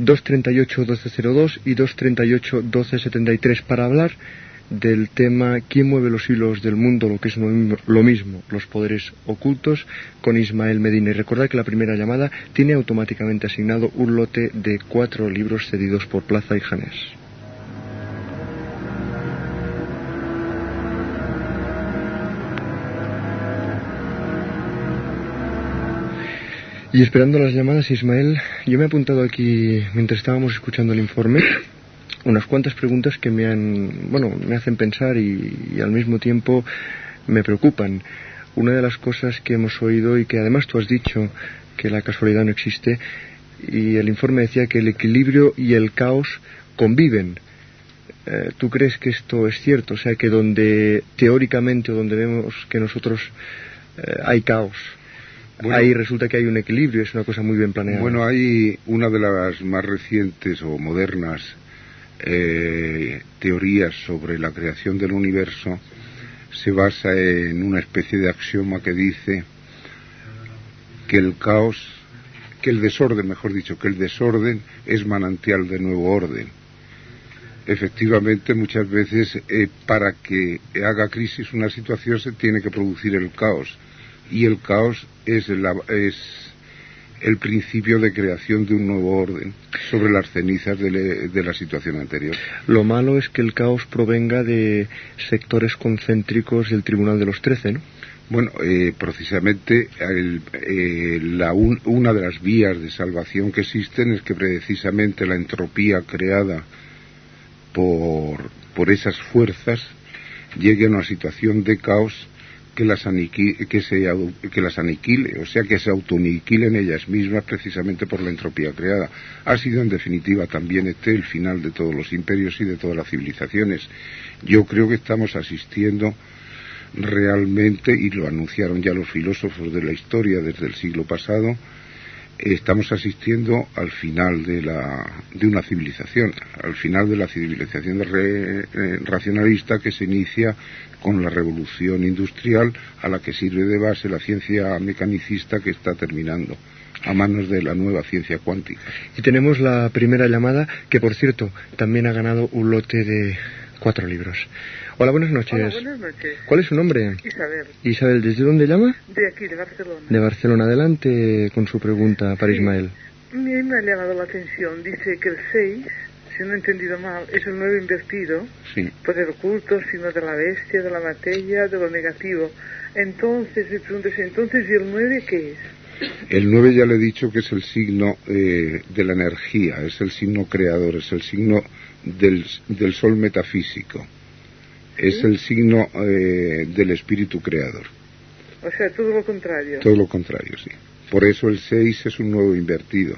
238-1202 y 238-1273 para hablar del tema ¿Quién mueve los hilos del mundo? Lo que es lo mismo, los poderes ocultos, con Ismael Medina. Y recordad que la primera llamada tiene automáticamente asignado un lote de 4 libros cedidos por Plaza y Janés. Y esperando las llamadas, Ismael, yo me he apuntado aquí, mientras estábamos escuchando el informe, unas cuantas preguntas que me hacen pensar y al mismo tiempo me preocupan. Una de las cosas que hemos oído y que además tú has dicho, que la casualidad no existe, y el informe decía que el equilibrio y el caos conviven. ¿Tú crees que esto es cierto? O sea, que donde teóricamente o donde vemos que nosotros hay caos, bueno, ahí resulta que hay un equilibrio, es una cosa muy bien planeada. Bueno, hay una de las más recientes o modernas teorías sobre la creación del universo, se basa en una especie de axioma que dice que el desorden es manantial de nuevo orden. Efectivamente, muchas veces para que haga crisis una situación se tiene que producir el caos, y el caos es el principio de creación de un nuevo orden sobre las cenizas de la situación anterior. Lo malo es que el caos provenga de sectores concéntricos del Tribunal de los 13, ¿no? Bueno, precisamente una de las vías de salvación que existen es que precisamente la entropía creada por esas fuerzas llegue a una situación de caos que las aniquile, o sea, que se autoaniquilen ellas mismas precisamente por la entropía creada. Ha sido en definitiva también el final de todos los imperios y de todas las civilizaciones. Yo creo que estamos asistiendo realmente, y lo anunciaron ya los filósofos de la historia desde el siglo pasado, estamos asistiendo al final de una civilización, al final de la civilización racionalista que se inicia con la revolución industrial, a la que sirve de base la ciencia mecanicista, que está terminando a manos de la nueva ciencia cuántica. Y tenemos la primera llamada, que por cierto también ha ganado un lote de 4 libros. Hola, buenas noches. Hola, buenas noches. ¿Cuál es su nombre? Isabel. Isabel, ¿desde dónde llama? De aquí, de Barcelona. De Barcelona. Adelante con su pregunta para Ismael. Me ha llamado la atención. Dice que el 6, si no he entendido mal, es el 9 invertido. Sí. Poder oculto, signo de la bestia, de la materia, de lo negativo. Entonces, me pregunto, entonces, ¿y el 9 qué es? El 9 ya le he dicho que es el signo de la energía, es el signo creador, es el signo del sol metafísico. ¿Sí? Es el signo del espíritu creador. O sea, todo lo contrario. Todo lo contrario, sí. Por eso el 6 es un 9 invertido.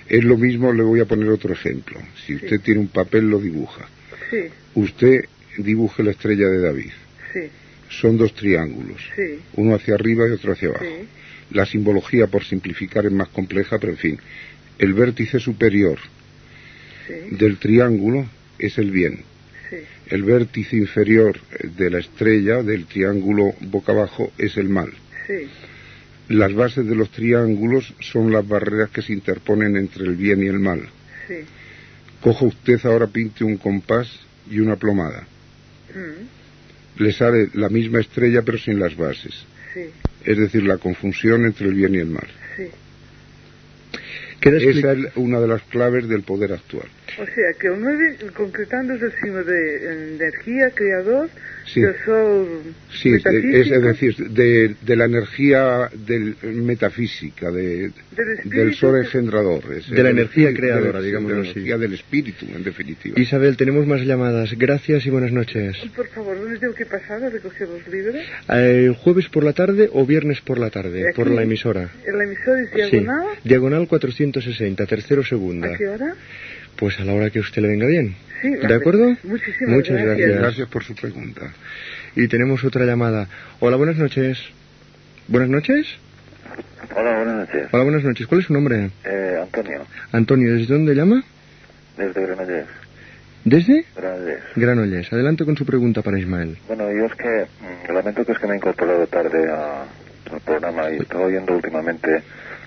Es lo mismo, le voy a poner otro ejemplo. Si usted tiene un papel, lo dibuja. Sí. Usted dibuje la estrella de David. Sí. Son 2 triángulos. Sí. Uno hacia arriba y otro hacia abajo. Sí. La simbología, por simplificar, es más compleja, pero en fin. El vértice superior del triángulo es el bien. Sí. El vértice inferior de la estrella, del triángulo boca abajo, es el mal. Sí. Las bases de los triángulos son las barreras que se interponen entre el bien y el mal. Sí. Coja usted ahora, pinte un compás y una plomada. Le sale la misma estrella pero sin las bases. Sí. Es decir, la confusión entre el bien y el mal. Sí. Esa es una de las claves del poder actual. O sea, que el 9, concretando, es el signo de energía, creador, sí. Del sol metafísico. Es decir, de la energía metafísica, del sol engendrador. De la energía creadora, digamos así. De la energía del espíritu, en definitiva. Isabel, tenemos más llamadas. Gracias y buenas noches. Por favor, ¿dónde tengo que pasar a recoger los libros? ¿El jueves por la tarde o viernes por la tarde? Aquí, por la emisora. ¿En la emisora es diagonal? Sí, diagonal 460, tercero segunda. ¿A qué hora? Pues a la hora que a usted le venga bien. Sí, ¿De acuerdo? Muchas gracias. Gracias por su pregunta. Y tenemos otra llamada. Hola, buenas noches. ¿Buenas noches? Hola, buenas noches. Hola, buenas noches. ¿Cuál es su nombre? Antonio. Antonio, ¿desde dónde llama? Desde Granollers. ¿Desde? Granollers. Granollers. Adelante con su pregunta para Ismael. Bueno, yo es que lamento que me he incorporado tarde al programa y estaba oyendo últimamente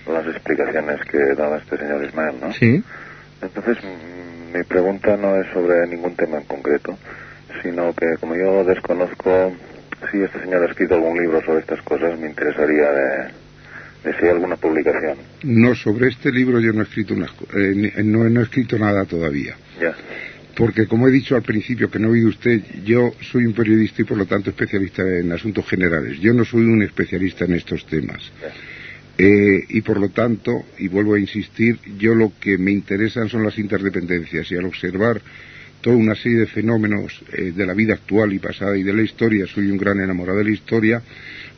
las explicaciones que daba este señor Ismael, ¿no? Sí. Entonces, mi pregunta no es sobre ningún tema en concreto, sino que como yo desconozco si este señor ha escrito algún libro sobre estas cosas, me interesaría de si hay alguna publicación. No, sobre este libro yo no he escrito no he escrito nada todavía. Ya. Porque, como he dicho al principio, que no ha oído usted, yo soy un periodista y por lo tanto especialista en asuntos generales. Yo no soy un especialista en estos temas. Y por lo tanto, y vuelvo a insistir, yo lo que me interesan son las interdependencias, y al observar toda una serie de fenómenos de la vida actual y pasada y de la historia, soy un gran enamorado de la historia,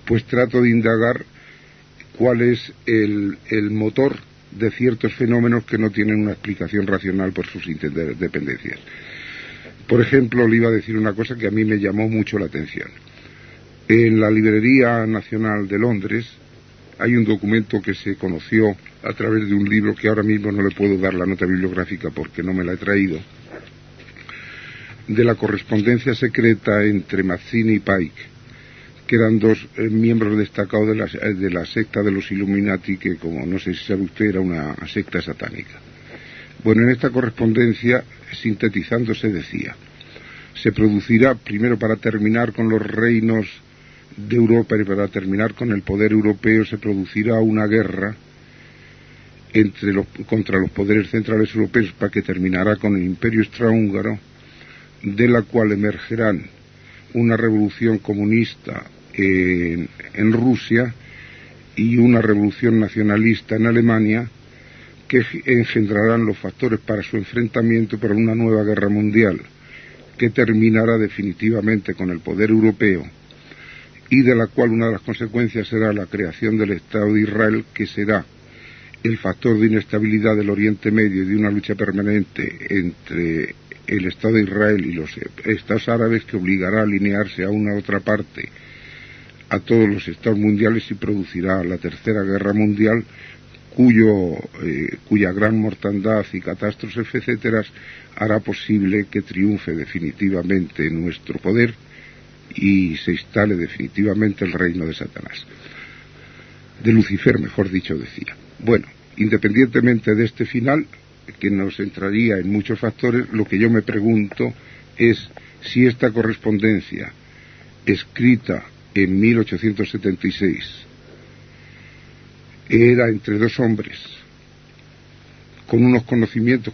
pues trato de indagar cuál es el motor de ciertos fenómenos que no tienen una explicación racional por sus interdependencias. Por ejemplo, le iba a decir una cosa que a mí me llamó mucho la atención. En la Librería Nacional de Londres hay un documento que se conoció a través de un libro que ahora mismo no le puedo dar la nota bibliográfica porque no me la he traído, de la correspondencia secreta entre Mazzini y Pike, que eran dos miembros destacados de la secta de los Illuminati, que, como no sé si sabe usted, era una secta satánica. Bueno, en esta correspondencia, sintetizándose, decía: se producirá, primero para terminar con los reinos de Europa y para terminar con el poder europeo, se producirá una guerra contra los poderes centrales europeos, para que terminará con el Imperio Austrohúngaro, de la cual emergerán una revolución comunista en Rusia y una revolución nacionalista en Alemania, que engendrarán los factores para su enfrentamiento para una nueva guerra mundial, que terminará definitivamente con el poder europeo, y de la cual una de las consecuencias será la creación del Estado de Israel, que será el factor de inestabilidad del Oriente Medio y de una lucha permanente entre el Estado de Israel y los Estados árabes, que obligará a alinearse a una otra parte a todos los Estados mundiales y producirá la Tercera Guerra Mundial, cuya gran mortandad y catástrofes, etcétera, hará posible que triunfe definitivamente nuestro poder y se instale definitivamente el reino de Satanás, de Lucifer, mejor dicho, decía. Bueno, independientemente de este final, que nos entraría en muchos factores, lo que yo me pregunto es si esta correspondencia, escrita en 1876, era entre dos hombres con unos conocimientos,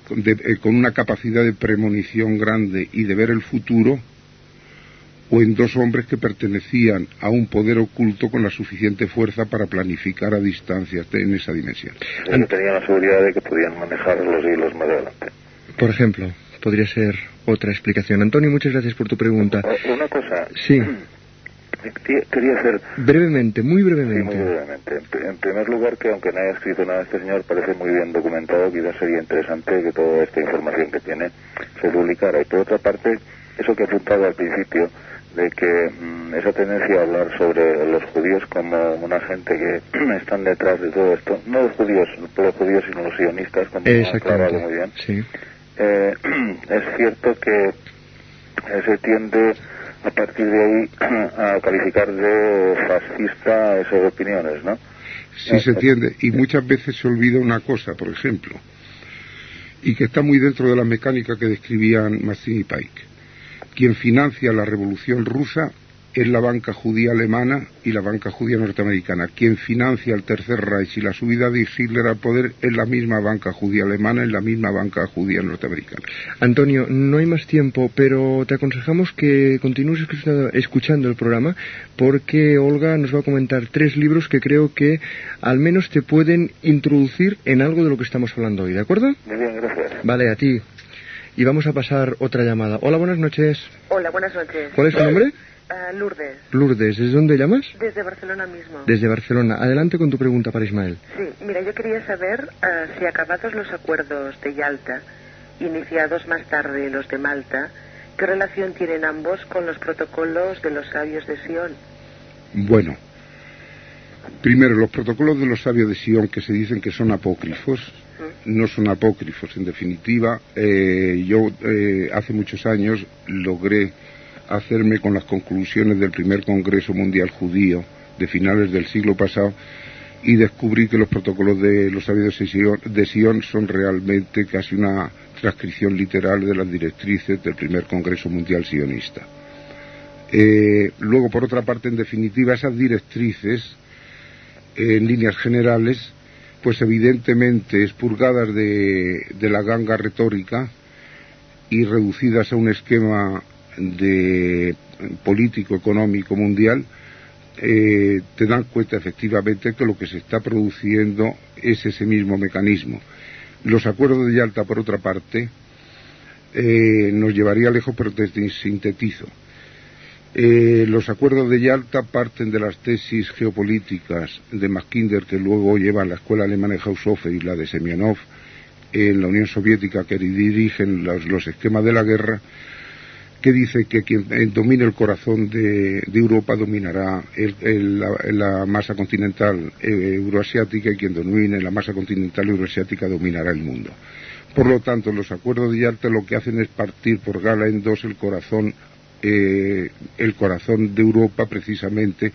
con una capacidad de premonición grande y de ver el futuro, o en dos hombres que pertenecían a un poder oculto con la suficiente fuerza para planificar a distancia en esa dimensión. Ellos tenían la seguridad de que podían manejar los hilos más adelante. Por ejemplo, podría ser otra explicación. Antonio, muchas gracias por tu pregunta. Una cosa. Sí. Quería hacer... Brevemente, muy brevemente. Sí, muy brevemente. En primer lugar, que aunque no haya escrito nada este señor, parece muy bien documentado, quizás sería interesante que toda esta información que tiene se publicara. Y por otra parte, eso que he apuntado al principio, de que esa tendencia a hablar sobre los judíos como una gente que están detrás de todo esto, no los judíos, no los judíos, sino los sionistas, como ha aclarado muy bien. Sí. Es cierto que se tiende a partir de ahí a calificar de fascista esas opiniones, ¿no? Sí, se tiende, y muchas veces se olvida una cosa, por ejemplo, y que está muy dentro de la mecánica que describían Mazzini y Pike. Quien financia la revolución rusa es la banca judía alemana y la banca judía norteamericana. Quien financia el Tercer Reich y la subida de Hitler al poder es la misma banca judía alemana y la misma banca judía norteamericana. Antonio, no hay más tiempo, pero te aconsejamos que continúes escuchando el programa, porque Olga nos va a comentar 3 libros que creo que al menos te pueden introducir en algo de lo que estamos hablando hoy, ¿de acuerdo? Muy bien, gracias. Vale, a ti. Y vamos a pasar otra llamada. Hola, buenas noches. Hola, buenas noches. ¿Cuál es tu nombre? Lourdes. Lourdes, ¿desde dónde llamas? Desde Barcelona mismo. Desde Barcelona. Adelante con tu pregunta para Ismael. Sí, mira, yo quería saber si acabados los acuerdos de Yalta, iniciados más tarde los de Malta, ¿qué relación tienen ambos con los protocolos de los sabios de Sion? Bueno, primero, los protocolos de los sabios de Sion, que se dicen que son apócrifos, no son apócrifos. En definitiva, yo hace muchos años logré hacerme con las conclusiones del primer Congreso Mundial Judío de finales del siglo pasado, y descubrí que los protocolos de los sabios de Sion son realmente casi una transcripción literal de las directrices del primer Congreso Mundial Sionista. Luego, por otra parte, en definitiva, esas directrices, en líneas generales, pues evidentemente expurgadas de la ganga retórica y reducidas a un esquema de político económico mundial, te dan cuenta efectivamente que lo que se está produciendo es ese mismo mecanismo. Los acuerdos de Yalta, por otra parte, nos llevaría lejos, pero te sintetizo. Los acuerdos de Yalta parten de las tesis geopolíticas de Mackinder, que luego llevan la escuela alemana de Haushofer, y la de Semyonov en la Unión Soviética, que dirigen los esquemas de la guerra, que dice que quien domine el corazón de Europa dominará la masa continental euroasiática, y quien domine la masa continental euroasiática dominará el mundo. Por lo tanto, los acuerdos de Yalta lo que hacen es partir por gala en dos el corazón de Europa, precisamente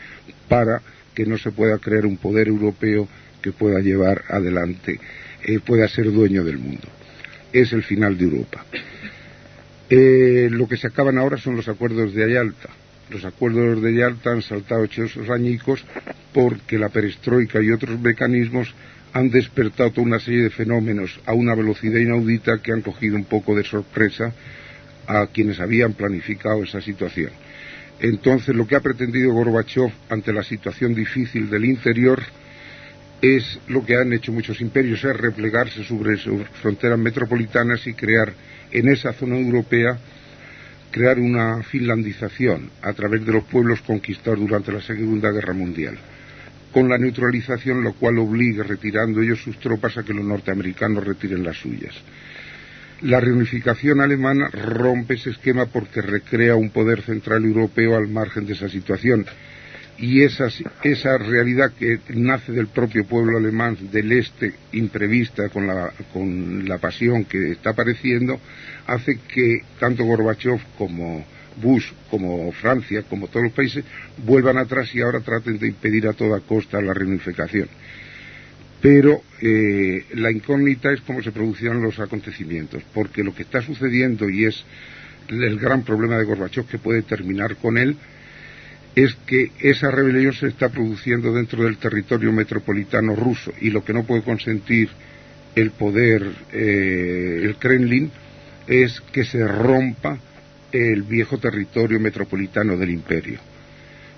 para que no se pueda crear un poder europeo que pueda llevar adelante, pueda ser dueño del mundo. Es el final de Europa. Lo que se acaban ahora son los acuerdos de Yalta. Los acuerdos de Yalta han saltado hechos añicos porque la perestroika y otros mecanismos han despertado toda una serie de fenómenos a una velocidad inaudita que han cogido un poco de sorpresa a quienes habían planificado esa situación. Entonces, lo que ha pretendido Gorbachov ante la situación difícil del interior es lo que han hecho muchos imperios, es replegarse sobre sus fronteras metropolitanas y crear en esa zona europea, crear una finlandización a través de los pueblos conquistados durante la Segunda Guerra Mundial, con la neutralización, lo cual obliga, retirando ellos sus tropas, a que los norteamericanos retiren las suyas. La reunificación alemana rompe ese esquema porque recrea un poder central europeo al margen de esa situación. Y esa realidad que nace del propio pueblo alemán del este, imprevista con la pasión que está apareciendo, hace que tanto Gorbachov como Bush, como Francia, como todos los países, vuelvan atrás y ahora traten de impedir a toda costa la reunificación. Pero la incógnita es cómo se producirán los acontecimientos, porque lo que está sucediendo, y es el gran problema de Gorbachov que puede terminar con él, es que esa rebelión se está produciendo dentro del territorio metropolitano ruso, y lo que no puede consentir el poder, el Kremlin, es que se rompa el viejo territorio metropolitano del imperio.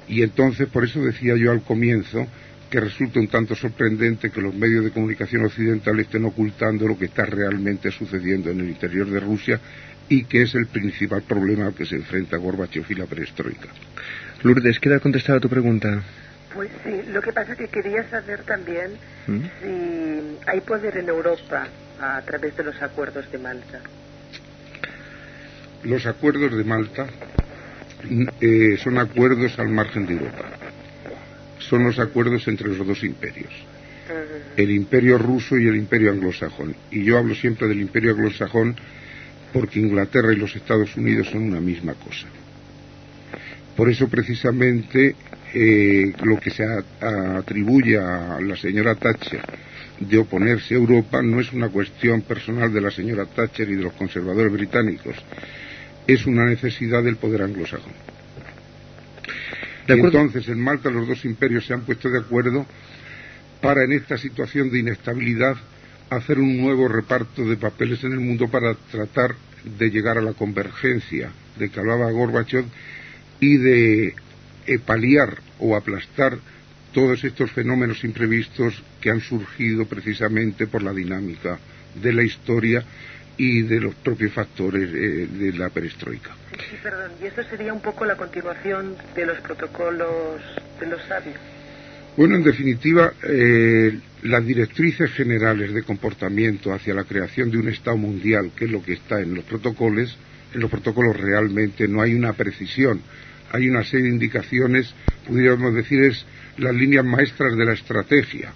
Y entonces, por eso decía yo al comienzo que resulta un tanto sorprendente que los medios de comunicación occidentales estén ocultando lo que está realmente sucediendo en el interior de Rusia, y que es el principal problema al que se enfrenta Gorbachov y la perestroika. Lourdes, ¿queda contestada tu pregunta? Pues sí, lo que pasa es que quería saber también si hay poder en Europa a través de los acuerdos de Malta. Los acuerdos de Malta son acuerdos al margen de Europa. Son los acuerdos entre los dos imperios, el imperio ruso y el imperio anglosajón. Y yo hablo siempre del imperio anglosajón porque Inglaterra y los Estados Unidos son una misma cosa. Por eso, precisamente, lo que se atribuye a la señora Thatcher de oponerse a Europa no es una cuestión personal de la señora Thatcher y de los conservadores británicos, es una necesidad del poder anglosajón. Entonces, en Malta los dos imperios se han puesto de acuerdo para, en esta situación de inestabilidad, hacer un nuevo reparto de papeles en el mundo para tratar de llegar a la convergencia de que hablaba Gorbachov y de paliar o aplastar todos estos fenómenos imprevistos que han surgido precisamente por la dinámica de la historia y de los propios factores de la perestroika. Sí, perdón, y esto sería un poco la continuación de los protocolos de los sabios. Bueno, en definitiva, las directrices generales de comportamiento hacia la creación de un Estado mundial, que es lo que está en los protocolos realmente no hay una precisión, hay una serie de indicaciones, pudiéramos decir, es las líneas maestras de la estrategia.